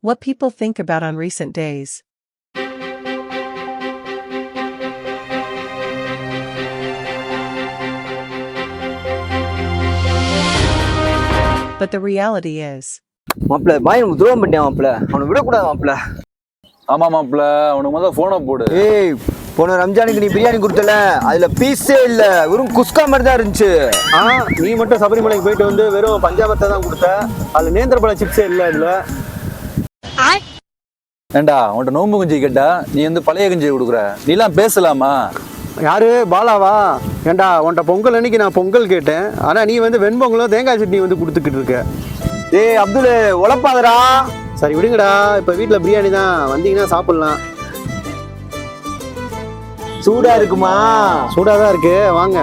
What people think about on recent days. But the reality is. மாப்பிள்ள பாய் நமக்கு துரோகம் பண்ணிட்டான் மாப்பிள்ள, அவனை விடக்கூடாது மாப்பிள்ள. ஆமா மாப்பிள்ள, அவனுக்கு முதல்ல போனை போடு. ஏய், போன ரம்ஜானுக்கு நீ பிரியாணி கொடுத்தல, அதுல பீஸே இல்ல, வெறும் குஸ்கா மாதிரி தான் இருந்துச்சு. நீ மட்டும் சபரிமலைக்கு போயிட்டு வந்து வெறும் பஞ்சாபத்தை தான் கொடுத்த, அதுல நேந்திரப்பழ சிப்ஸே இல்ல. இதுல ஏண்டா உன்கிட்ட நோம்பு கஞ்சி கேட்டா நீ வந்து பழைய கஞ்சி கொடுக்குற, நீ எல்லாம் பேசலாமா? யாரு பாலாவா? ஏண்டா உன்கிட்ட பொங்கல் அன்னைக்கு நான் பொங்கல் கேட்டேன், ஆனா நீ வந்து வெண்பொங்கலும் தேங்காய் சட்னி வந்து கொடுத்துக்கிட்டு இருக்க. ஏய் அப்துல், உழப்பாதடா. சரி விடுங்கடா, இப்ப வீட்டுல பிரியாணி தான், வந்தீங்கன்னா சாப்பிடலாம். சூடா இருக்குமா? சூடாதான் இருக்கு, வாங்க.